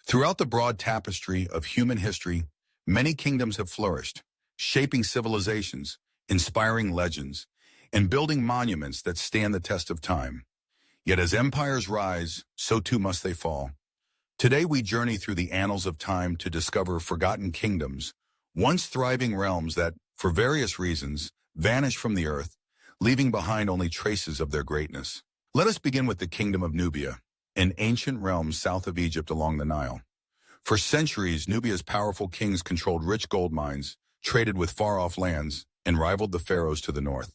Throughout the broad tapestry of human history, many kingdoms have flourished, shaping civilizations, inspiring legends, and building monuments that stand the test of time. Yet as empires rise, so too must they fall. Today we journey through the annals of time to discover forgotten kingdoms, once thriving realms that, for various reasons, vanish from the earth, leaving behind only traces of their greatness. Let us begin with the Kingdom of Nubia, an ancient realm south of Egypt along the Nile. For centuries, Nubia's powerful kings controlled rich gold mines, traded with far-off lands, and rivaled the pharaohs to the north.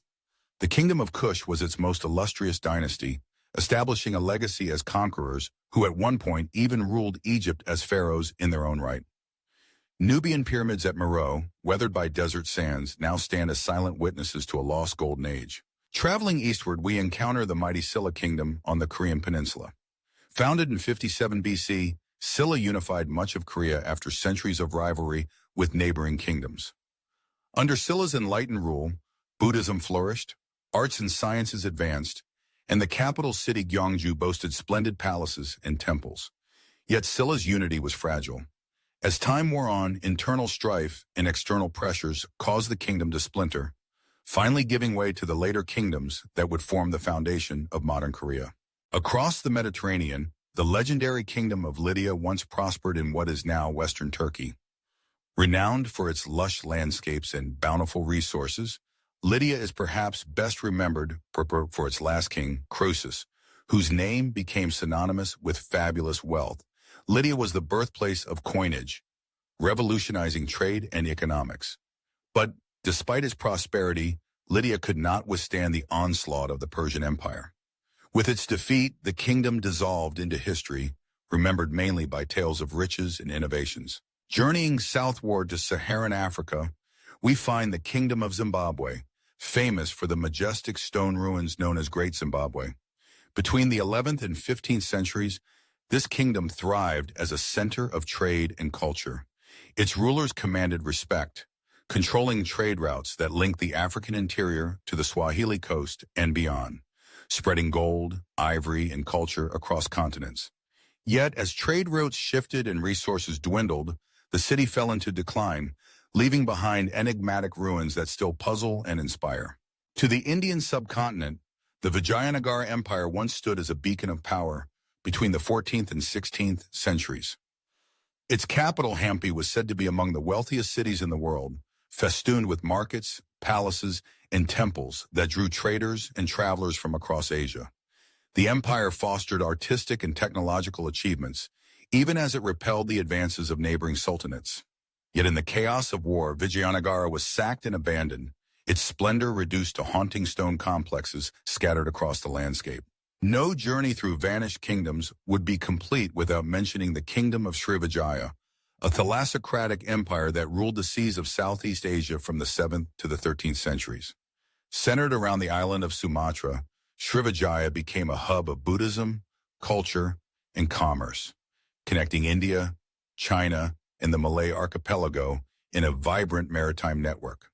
The Kingdom of Kush was its most illustrious dynasty, establishing a legacy as conquerors who at one point even ruled Egypt as pharaohs in their own right. Nubian pyramids at Meroe, weathered by desert sands, now stand as silent witnesses to a lost golden age. Traveling eastward, we encounter the mighty Silla Kingdom on the Korean peninsula. Founded in 57 BC, Silla unified much of Korea after centuries of rivalry with neighboring kingdoms. Under Silla's enlightened rule, Buddhism flourished, arts and sciences advanced, and the capital city Gyeongju boasted splendid palaces and temples. Yet Silla's unity was fragile. As time wore on, internal strife and external pressures caused the kingdom to splinter, finally giving way to the later kingdoms that would form the foundation of modern Korea. Across the Mediterranean, the legendary kingdom of Lydia once prospered in what is now Western Turkey. Renowned for its lush landscapes and bountiful resources, Lydia is perhaps best remembered for its last king, Croesus, whose name became synonymous with fabulous wealth. Lydia was the birthplace of coinage, revolutionizing trade and economics. But despite its prosperity, Lydia could not withstand the onslaught of the Persian Empire. With its defeat, the kingdom dissolved into history, remembered mainly by tales of riches and innovations. Journeying southward to Saharan Africa, we find the Kingdom of Zimbabwe, famous for the majestic stone ruins known as Great Zimbabwe. Between the 11th and 15th centuries, this kingdom thrived as a center of trade and culture. Its rulers commanded respect, controlling trade routes that linked the African interior to the Swahili coast and beyond, spreading gold, ivory, and culture across continents. Yet, as trade routes shifted and resources dwindled, the city fell into decline, leaving behind enigmatic ruins that still puzzle and inspire. To the Indian subcontinent, the Vijayanagara Empire once stood as a beacon of power between the 14th and 16th centuries. Its capital, Hampi, was said to be among the wealthiest cities in the world, festooned with markets, palaces, and temples that drew traders and travelers from across Asia. The empire fostered artistic and technological achievements, even as it repelled the advances of neighboring sultanates. Yet in the chaos of war, Vijayanagara was sacked and abandoned, its splendor reduced to haunting stone complexes scattered across the landscape. No journey through vanished kingdoms would be complete without mentioning the Kingdom of Srivijaya, a thalassocratic empire that ruled the seas of Southeast Asia from the 7th to the 13th centuries. Centered around the island of Sumatra, Srivijaya became a hub of Buddhism, culture, and commerce, connecting India, China, and the Malay archipelago in a vibrant maritime network.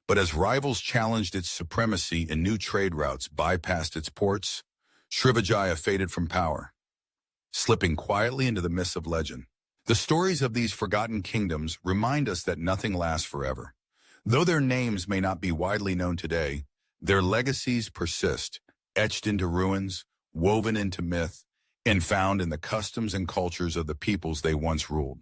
But as rivals challenged its supremacy and new trade routes bypassed its ports, Srivijaya faded from power, slipping quietly into the mists of legend. The stories of these forgotten kingdoms remind us that nothing lasts forever. Though their names may not be widely known today, their legacies persist, etched into ruins, woven into myth, and found in the customs and cultures of the peoples they once ruled.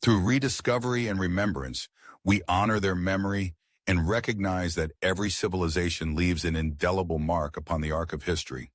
Through rediscovery and remembrance, we honor their memory and recognize that every civilization leaves an indelible mark upon the arc of history.